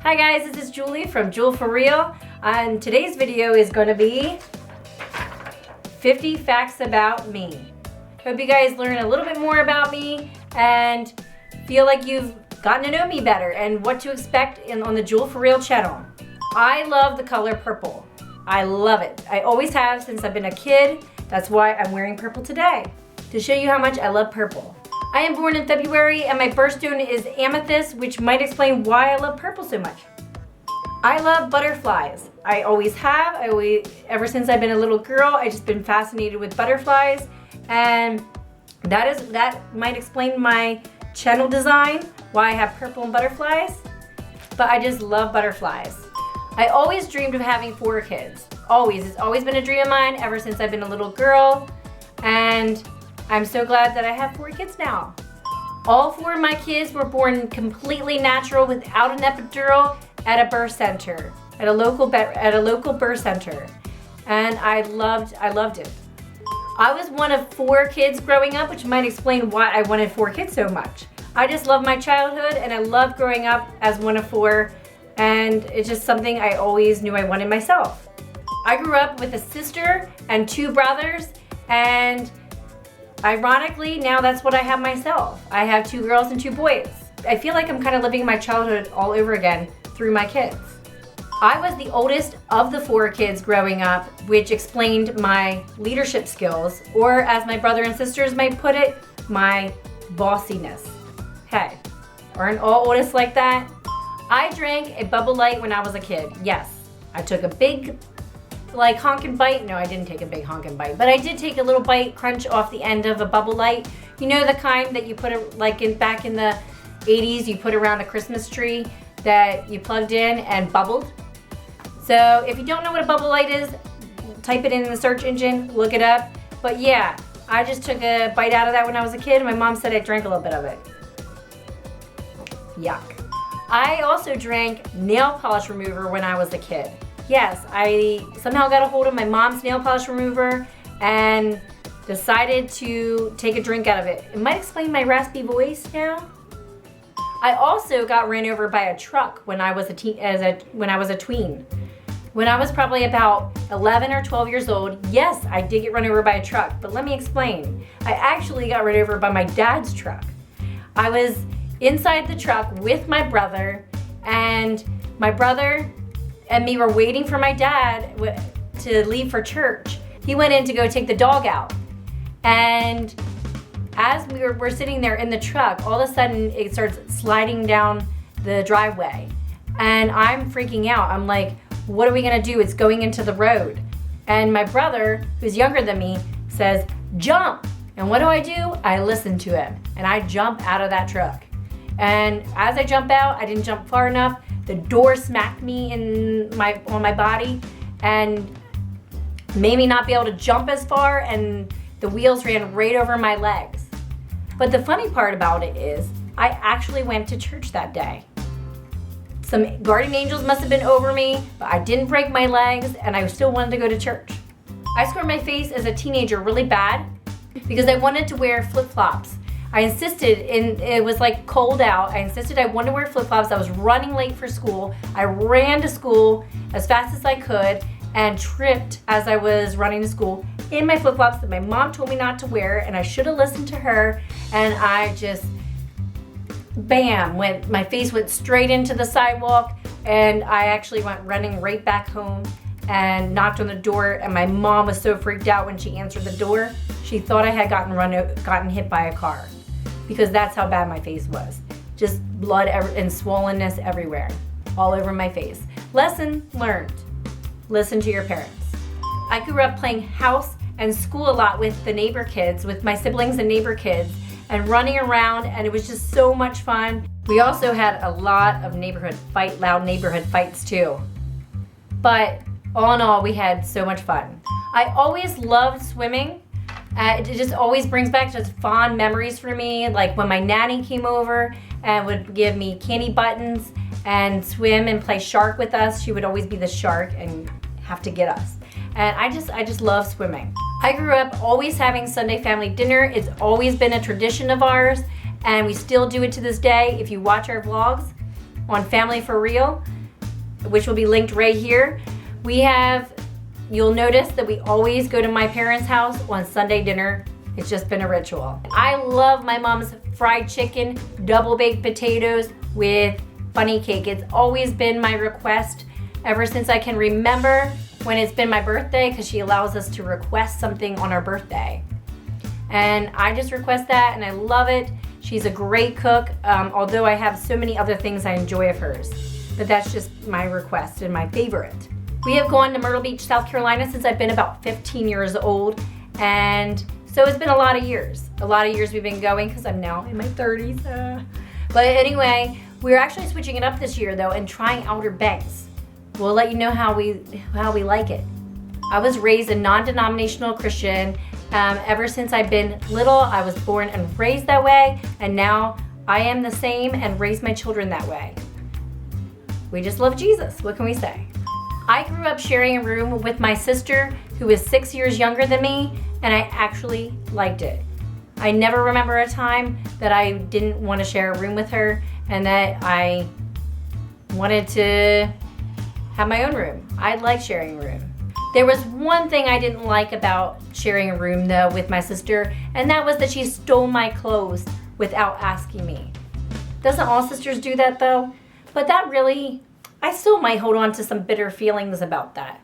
Hi guys, this is Julie from Jewel for Real, and today's video is going to be 50 facts about me. Hope you guys learn a little bit more about me and feel like you've gotten to know me better and what to expect on the Jewel for Real channel. I love the color purple. I love it. I always have since I've been a kid. That's why I'm wearing purple today, to show you how much I love purple. I am born in February and my birthstone is amethyst, which might explain why I love purple so much. I love butterflies. I always have. Ever since I've been a little girl, I've just been fascinated with butterflies, and that might explain my channel design, why I have purple and butterflies, but I just love butterflies. I always dreamed of having 4 kids. Always. It's always been a dream of mine ever since I've been a little girl, and I'm so glad that I have 4 kids now. All 4 of my kids were born completely natural without an epidural at a birth center, at a local birth center, and I loved it. I was one of 4 kids growing up, which might explain why I wanted 4 kids so much. I just love my childhood, and I love growing up as one of 4, and it's just something I always knew I wanted myself. I grew up with a sister and 2 brothers, and ironically, now that's what I have myself. I have 2 girls and 2 boys. I feel like I'm kind of living my childhood all over again through my kids. I was the oldest of the 4 kids growing up, which explained my leadership skills, or as my brother and sisters might put it, my bossiness. Hey, aren't all oldest like that? I drank a Bubble Light when I was a kid. Yes, I took a big honkin' bite. No, I didn't take a big honkin' bite, but I did take a little bite crunch off the end of a Bubble Light. You know, the kind that you put it back in the 80s, you put around a Christmas tree that you plugged in and bubbled. So if you don't know what a Bubble Light is, type it in the search engine, look it up. But yeah, I just took a bite out of that when I was a kid, and my mom said I drank a little bit of it. Yuck. I also drank nail polish remover when I was a kid. Yes, I somehow got a hold of my mom's nail polish remover and decided to take a drink out of it. It might explain my raspy voice now. I also got ran over by a truck when I was a tween. When I was probably about 11 or 12 years old, yes, I did get run over by a truck, but let me explain. I actually got run over by my dad's truck. I was inside the truck with my brother, and my brother and me were waiting for my dad to leave for church. He went in to go take the dog out, and as we're sitting there in the truck, all of a sudden it starts sliding down the driveway, and I'm freaking out. I'm like, what are we gonna do? It's going into the road. And my brother, who's younger than me, says, jump. And what do? I listen to him, and I jump out of that truck. And as I jump out, I didn't jump far enough. The door smacked me on my body and made me not be able to jump as far, and the wheels ran right over my legs. But the funny part about it is I actually went to church that day. Some guardian angels must have been over me, but I didn't break my legs, and I still wanted to go to church. I scored my face as a teenager really bad because I wanted to wear flip-flops. I insisted, it was like cold out, I insisted I wanted to wear flip-flops. I was running late for school. I ran to school as fast as I could and tripped as I was running to school in my flip-flops that my mom told me not to wear, and I should have listened to her, and I just, bam, my face went straight into the sidewalk, and I actually went running right back home and knocked on the door, and my mom was so freaked out when she answered the door. She thought I had gotten hit by a car, because that's how bad my face was. Just blood and swollenness everywhere, all over my face. Lesson learned. Listen to your parents. I grew up playing house and school a lot with the neighbor kids, with my siblings and neighbor kids, and running around, and it was just so much fun. We also had a lot of loud neighborhood fights too. But all in all, we had so much fun. I always loved swimming. It just always brings back just fond memories for me, like when my nanny came over and would give me candy buttons and swim and play shark with us. She would always be the shark and have to get us. And I just love swimming. I grew up always having Sunday family dinner. It's always been a tradition of ours, and we still do it to this day. If you watch our vlogs on Family for Real, which will be linked right here. You'll notice that we always go to my parents' house on Sunday dinner. It's just been a ritual. I love my mom's fried chicken, double baked potatoes with bunny cake. It's always been my request ever since I can remember, when it's been my birthday, because she allows us to request something on our birthday. And I just request that and I love it. She's a great cook, although I have so many other things I enjoy of hers. But that's just my request and my favorite. We have gone to Myrtle Beach, South Carolina since I've been about 15 years old. And so it's been a lot of years. A lot of years we've been going because I'm now in my 30s. But anyway, we're actually switching it up this year though and trying Outer Banks. We'll let you know how we like it. I was raised a non-denominational Christian. Ever since I've been little, I was born and raised that way, and now I am the same and raise my children that way. We just love Jesus, what can we say? I grew up sharing a room with my sister, who is 6 years younger than me, and I actually liked it. I never remember a time that I didn't want to share a room with her and that I wanted to have my own room. I like sharing a room. There was one thing I didn't like about sharing a room though with my sister, and that was that she stole my clothes without asking me. Doesn't all sisters do that though? But that really, I still might hold on to some bitter feelings about that.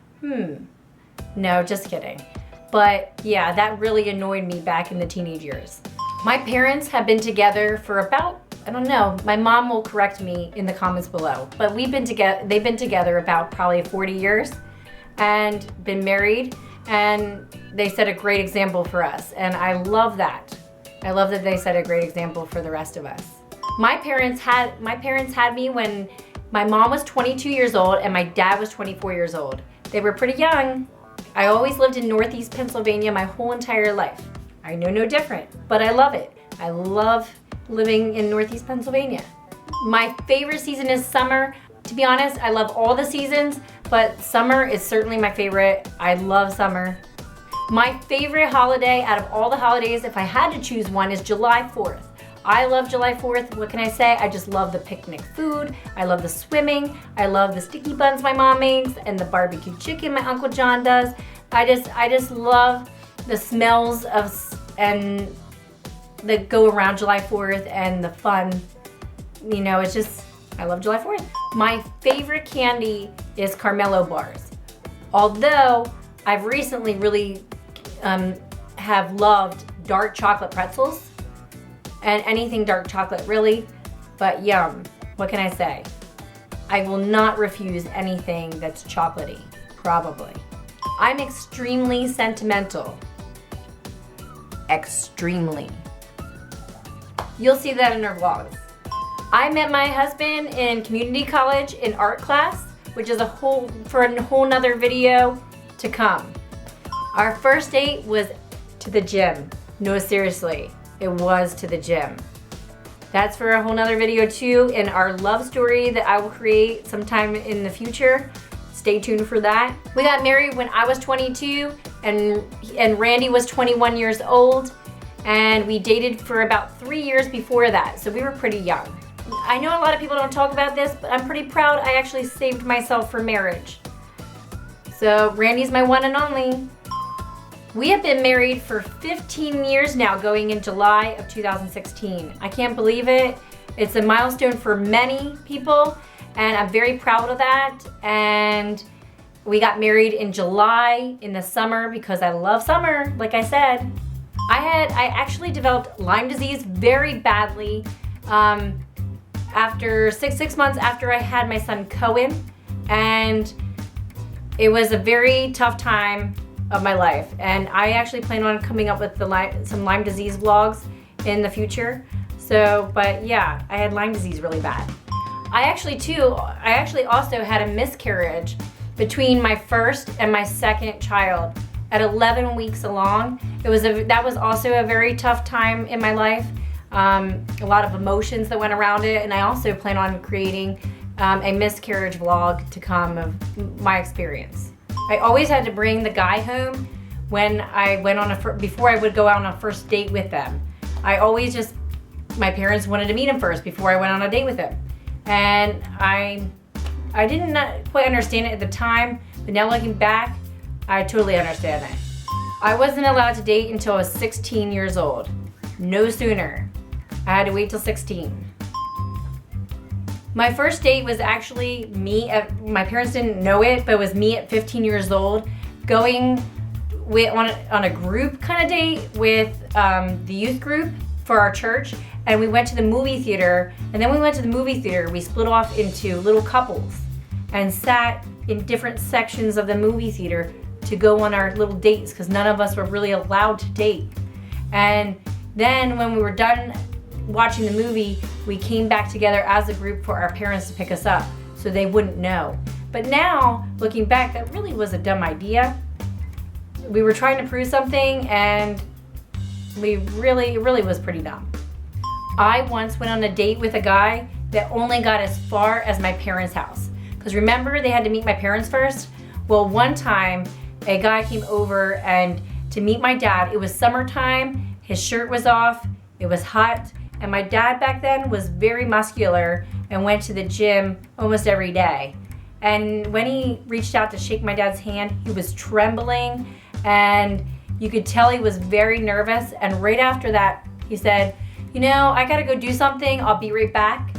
No, just kidding. But yeah, that really annoyed me back in the teenage years. My parents have been together for about, I don't know, my mom will correct me in the comments below, but they've been together about probably 40 years and been married, and they set a great example for us, and I love that. I love that they set a great example for the rest of us. My parents had me when my mom was 22 years old and my dad was 24 years old. They were pretty young. I always lived in Northeast Pennsylvania my whole entire life. I know no different, but I love it. I love living in Northeast Pennsylvania. My favorite season is summer. To be honest, I love all the seasons, but summer is certainly my favorite. I love summer. My favorite holiday out of all the holidays, if I had to choose one, is July 4th. I love July 4th. What can I say? I just love the picnic food. I love the swimming. I love the sticky buns my mom makes and the barbecue chicken my Uncle John does. I just love the smells and that go around July 4th and the fun. You know, it's just, I love July 4th. My favorite candy is Carmelo bars. Although I've recently really have loved dark chocolate pretzels. And anything dark chocolate really, but yum, what can I say? I will not refuse anything that's chocolatey, probably. I'm extremely sentimental. Extremely. You'll see that in our vlogs. I met my husband in community college in art class, which is a whole nother video to come. Our first date was to the gym. No, seriously. It was to the gym. That's for a whole nother video too, in our love story that I will create sometime in the future. Stay tuned for that. We got married when I was 22 and Randy was 21 years old, and we dated for about 3 years before that, so we were pretty young. I know a lot of people don't talk about this, but I'm pretty proud I actually saved myself for marriage. So Randy's my one and only. We have been married for 15 years now, going in July of 2016. I can't believe it. It's a milestone for many people, and I'm very proud of that. And we got married in July in the summer because I love summer, like I said. I actually developed Lyme disease very badly after six months after I had my son Cohen, and it was a very tough time of my life, and I actually plan on coming up with some Lyme disease vlogs in the future. So, but yeah, I had Lyme disease really bad. I actually also had a miscarriage between my first and my second child at 11 weeks along. That was also a very tough time in my life. A lot of emotions that went around it, and I also plan on creating a miscarriage vlog to come of my experience. I always had to bring the guy home when I went on before I would go out on a first date with them. My parents wanted to meet him first before I went on a date with him. And I I didn't quite understand it at the time, but now looking back, I totally understand it. I wasn't allowed to date until I was 16 years old. No sooner. I had to wait till 16. My first date was actually me my parents didn't know it, but it was me at 15 years old going on a group kind of date with the youth group for our church, and we went to the movie theater, and then we went to the movie theater, we split off into little couples and sat in different sections of the movie theater to go on our little dates because none of us were really allowed to date. And then when we were done watching the movie, we came back together as a group for our parents to pick us up so they wouldn't know. But now, looking back, that really was a dumb idea. We were trying to prove something and it really was pretty dumb. I once went on a date with a guy that only got as far as my parents' house. Because remember, they had to meet my parents first? Well, one time, a guy came over and to meet my dad. It was summertime, his shirt was off, it was hot, and my dad back then was very muscular and went to the gym almost every day. And when he reached out to shake my dad's hand, he was trembling and you could tell he was very nervous. And right after that, he said, "You know, I gotta go do something, I'll be right back."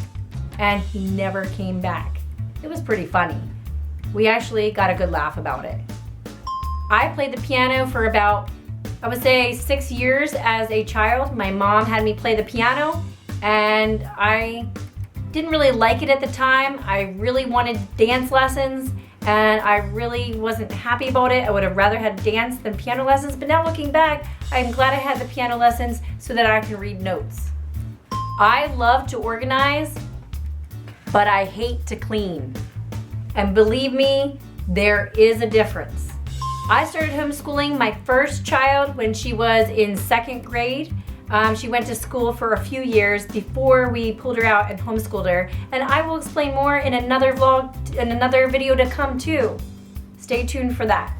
And he never came back. It was pretty funny. We actually got a good laugh about it. I played the piano for about, I would say, 6 years as a child. My mom had me play the piano and I didn't really like it at the time. I really wanted dance lessons and I really wasn't happy about it. I would have rather had dance than piano lessons, but now looking back, I'm glad I had the piano lessons so that I can read notes. I love to organize, but I hate to clean. And believe me, there is a difference. I started homeschooling my first child when she was in 2nd grade. She went to school for a few years before we pulled her out and homeschooled her. And I will explain more in another vlog, in another video to come too. Stay tuned for that.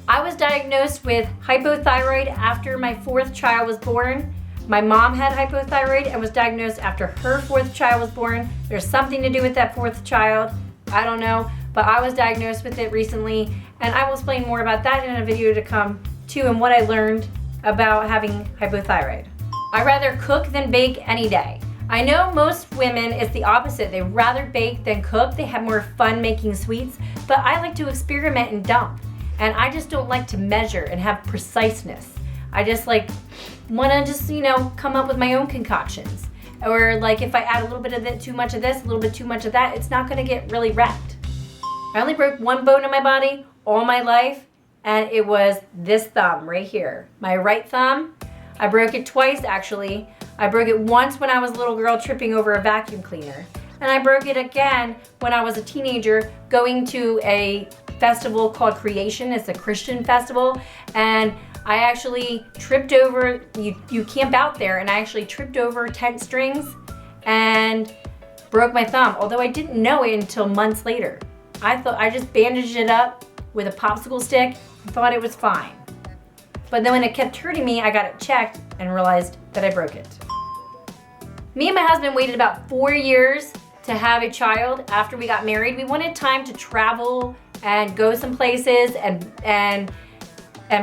I was diagnosed with hypothyroid after my 4th child was born. My mom had hypothyroid and was diagnosed after her 4th child was born. There's something to do with that 4th child. I don't know, but I was diagnosed with it recently, and I will explain more about that in a video to come too, and what I learned about having hypothyroid. I rather cook than bake any day. I know most women, it's the opposite. They rather bake than cook. They have more fun making sweets, but I like to experiment and dump. And I just don't like to measure and have preciseness. I just wanna come up with my own concoctions. Or like if I add a little bit of too much of this, a little bit too much of that, it's not gonna get really wrecked. I only broke one bone in my body all my life, and it was this thumb right here. My right thumb. I broke it twice actually. I broke it once when I was a little girl tripping over a vacuum cleaner. And I broke it again when I was a teenager going to a festival called Creation. It's a Christian festival. And I actually tripped over, you camp out there, and I actually tripped over tent strings and broke my thumb. Although I didn't know it until months later. I just bandaged it up with a popsicle stick and thought it was fine. But then when it kept hurting me, I got it checked and realized that I broke it. Me and my husband waited about 4 years to have a child after we got married. We wanted time to travel and go some places and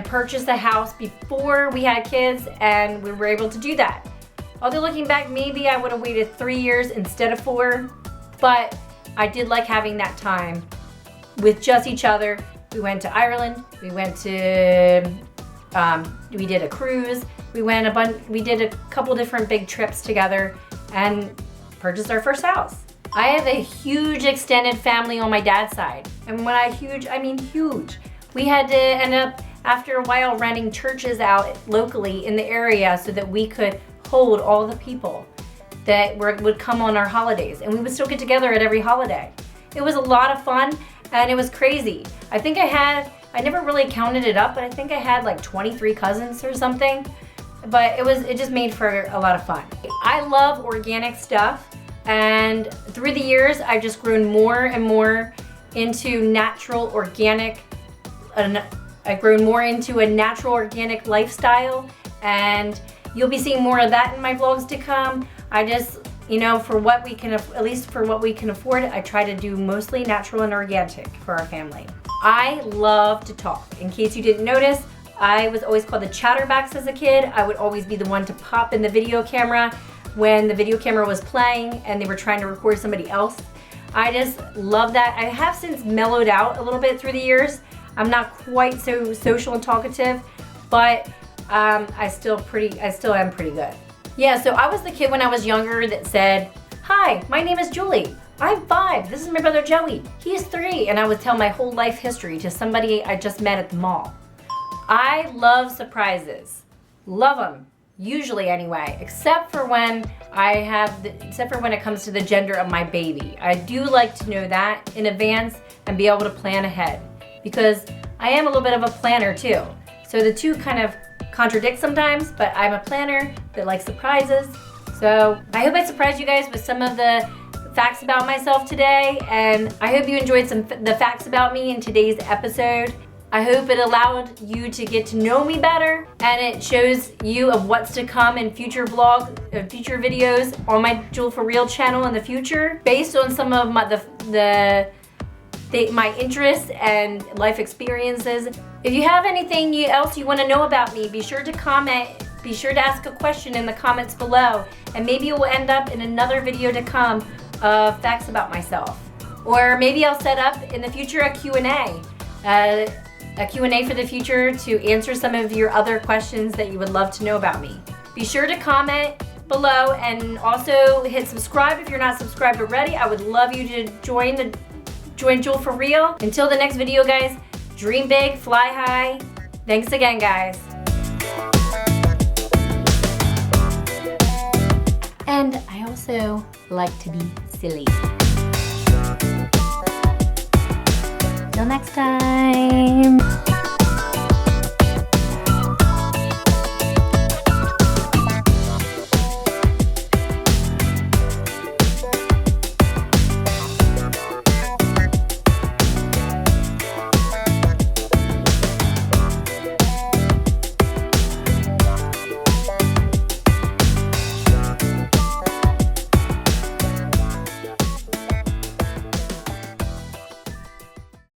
purchase a house before we had kids, and we were able to do that. Although looking back, maybe I would have waited 3 years instead of 4, but I did like having that time with just each other. We went to Ireland, we went to, we did a cruise, we did a couple different big trips together and purchased our first house. I have a huge extended family on my dad's side. And when I mean huge. We had to end up, after a while, renting churches out locally in the area so that we could hold all the people that would come on our holidays. And we would still get together at every holiday. It was a lot of fun and it was crazy. I think I never really counted it up, but I think I had like 23 cousins or something. But it just made for a lot of fun. I love organic stuff, and through the years I've just grown more and more into natural organic, I've grown more into a natural organic lifestyle, and you'll be seeing more of that in my vlogs to come. I just you know, for what we can, at least for what we can afford, I try to do mostly natural and organic for our family. I love to talk. In case you didn't notice, I was always called the chatterbox as a kid. I would always be the one to pop in the video camera when the video camera was playing and they were trying to record somebody else. I just love that. I have since mellowed out a little bit through the years. I'm not quite so social and talkative, but I still am pretty good. Yeah, so I was the kid when I was younger that said, "Hi, my name is Julie. I'm 5. This is my brother Joey. He's 3." And I would tell my whole life history to somebody I just met at the mall. I love surprises. Love them. Usually anyway, except for when it comes to the gender of my baby. I do like to know that in advance and be able to plan ahead, because I am a little bit of a planner too. So the two kind of contradict sometimes, but I'm a planner that likes surprises. So I hope I surprised you guys with some of the facts about myself today, and I hope you enjoyed the facts about me in today's episode. I hope it allowed you to get to know me better, and it shows you of what's to come in future future videos on my Jewel for Real channel in the future, based on some of my interests and life experiences. If you have anything else you want to know about me, be sure to comment. Be sure to ask a question in the comments below, and maybe it will end up in another video to come of facts about myself. Or maybe I'll set up in the future a Q&A. A Q&A for the future to answer some of your other questions that you would love to know about me. Be sure to comment below and also hit subscribe if you're not subscribed already. I would love you to join Jewel for Real. Until the next video, guys, dream big, fly high. Thanks again, guys. And I also like to be silly. Till next time.